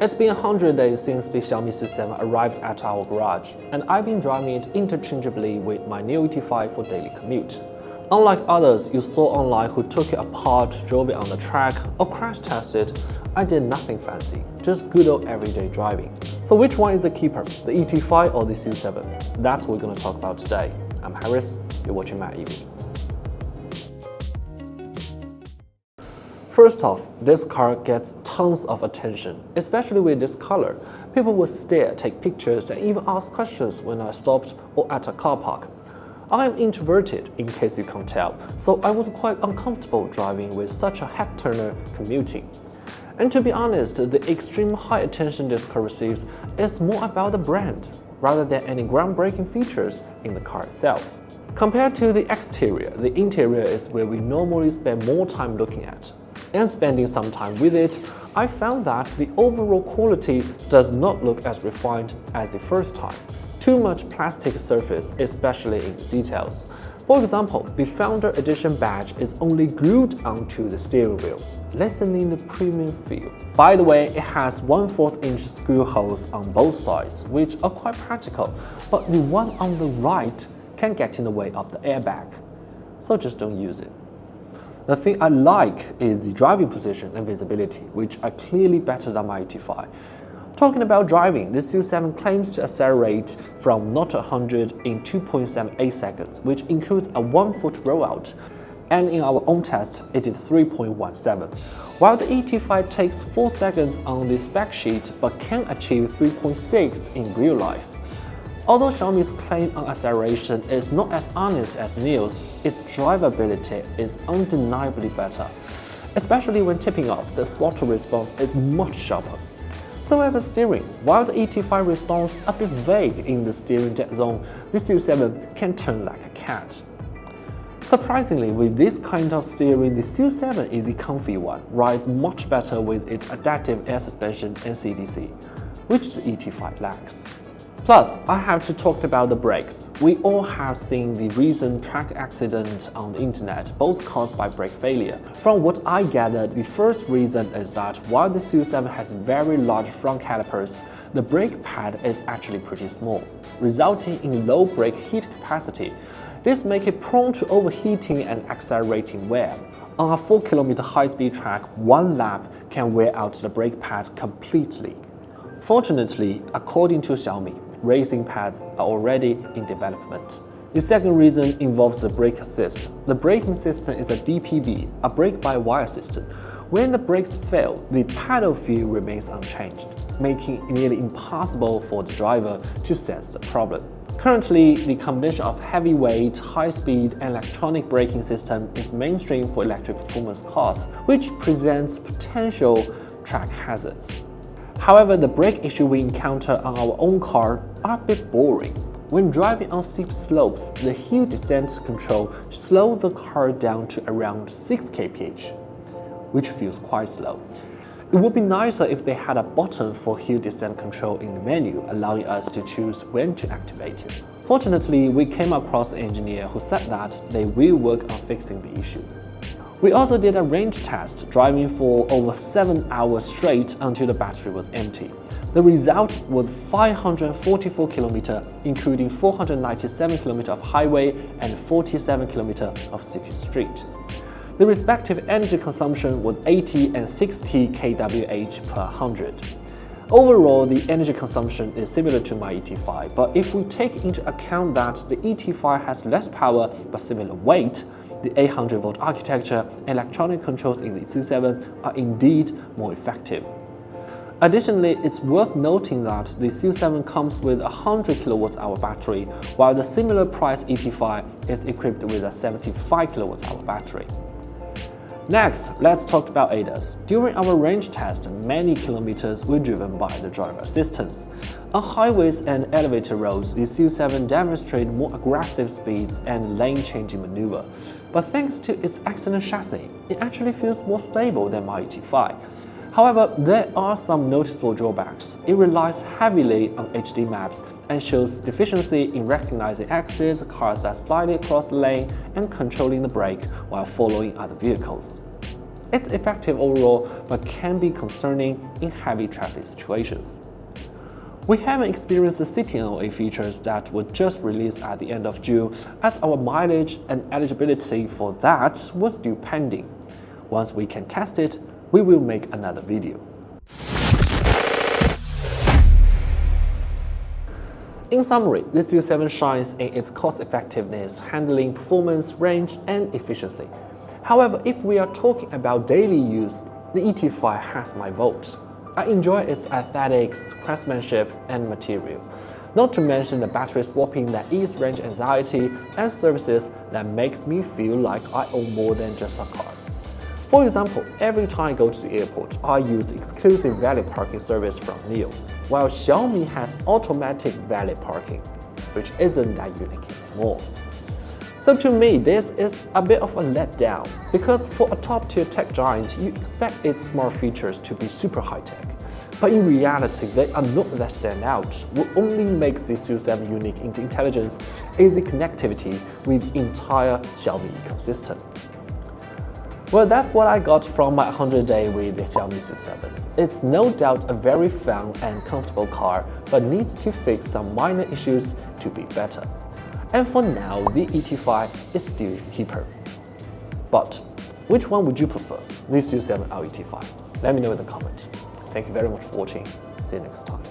It's been 100 days since the Xiaomi SU7 arrived at our garage, and I've been driving it interchangeably with my NIO ET5 for daily commute. Unlike others you saw online who took it apart, drove it on the track, or crash tested, I did nothing fancy, just good old everyday driving. So which one is the keeper, the ET5 or the SU7? That's what we're going to talk about today. I'm Harris, you're watching Matt EV. First off, this car gets tons of attention, especially with this color. People will stare, take pictures, and even ask questions when I stopped or at a car park. I am introverted, in case you can't tell, so I was quite uncomfortable driving with such a head-turner commuting. And to be honest, the extreme high attention this car receives is more about the brand, rather than any groundbreaking features in the car itself. Compared to the exterior, the interior is where we normally spend more time looking at. And spending some time with it, I found that the overall quality does not look as refined as the first time. Too much plastic surface, especially in details. For example, the Founder Edition badge is only glued onto the steering wheel, lessening the premium feel. By the way, it has 1/4 inch screw holes on both sides, which are quite practical, but the one on the right can get in the way of the airbag, so just don't use it. The thing I like is the driving position and visibility, which are clearly better than my ET5. Talking about driving, the SU7 claims to accelerate from 0 to 100 in 2.78 seconds, which includes a 1-foot rollout. And in our own test, it did 3.17, while the ET5 takes 4 seconds on the spec sheet but can achieve 3.6 in real life. Although Xiaomi's claim on acceleration is not as honest as NIO's, its drivability is undeniably better. Especially when tipping off, the throttle response is much sharper. So as a steering, while the ET5 responds a bit vague in the steering dead zone, the SU7 can turn like a cat. Surprisingly, with this kind of steering, the SU7 is the comfy one, rides much better with its adaptive air suspension and CDC, which the ET5 lacks. Plus, I have to talk about the brakes. We all have seen the recent track accident on the internet, both caused by brake failure. From what I gathered, the first reason is that while the SU7 has very large front calipers, the brake pad is actually pretty small, resulting in low brake heat capacity. This makes it prone to overheating and accelerating wear. On a 4-kilometer high-speed track, one lap can wear out the brake pad completely. Fortunately, according to Xiaomi, racing pads are already in development. The second reason involves the brake assist. The braking system is a DPB, a brake-by-wire system. When the brakes fail, the pedal feel remains unchanged, making it nearly impossible for the driver to sense the problem. Currently, the combination of heavyweight, high-speed, and electronic braking system is mainstream for electric performance cars, which presents potential track hazards. However, the brake issue we encounter on our own car are a bit boring. When driving on steep slopes, the hill descent control slows the car down to around 6 kph, which feels quite slow. It would be nicer if they had a button for hill descent control in the menu, allowing us to choose when to activate it. Fortunately, we came across an engineer who said that they will work on fixing the issue. We also did a range test, driving for over 7 hours straight until the battery was empty. The result was 544 km, including 497 km of highway and 47 km of city street. The respective energy consumption was 80 and 60 kWh per 100. Overall, the energy consumption is similar to my ET5, but if we take into account that the ET5 has less power but similar weight, the 800-volt architecture and electronic controls in the SU7 are indeed more effective. Additionally, it's worth noting that the SU7 comes with a 100 kWh battery, while the similar price ET5 is equipped with a 75 kWh battery. Next, let's talk about ADAS. During our range test, many kilometers were driven by the driver assistance. On highways and elevator roads, the SU7 demonstrated more aggressive speeds and lane-changing maneuver. But thanks to its excellent chassis, it actually feels more stable than my ET5. However, there are some noticeable drawbacks. It relies heavily on HD maps and shows deficiency in recognizing exits, cars that slightly cross the lane, and controlling the brake while following other vehicles. It's effective overall, but can be concerning in heavy traffic situations. We haven't experienced the city NOA features that were just released at the end of June, as our mileage and eligibility for that was still pending. Once we can test it, we will make another video. In summary, the SU7 shines in its cost-effectiveness, handling, performance, range, and efficiency. However, if we are talking about daily use, the ET5 has my vote. I enjoy its aesthetics, craftsmanship, and material. Not to mention the battery swapping that eases range anxiety and services that makes me feel like I own more than just a car. For example, every time I go to the airport, I use exclusive valet parking service from NIO, while Xiaomi has automatic valet parking, which isn't that unique anymore. So to me, this is a bit of a letdown, because for a top-tier tech giant, you expect its smart features to be super high-tech. But in reality, they are not that stand out. What only makes the SU7 unique in the intelligence is the connectivity with the entire Xiaomi ecosystem. Well, that's what I got from my 100 day with the Xiaomi SU7. It's no doubt a very fun and comfortable car, but needs to fix some minor issues to be better. And for now, the ET5 is still cheaper. But which one would you prefer, the SU7 or ET5? Let me know in the comments. Thank you very much for watching. See you next time.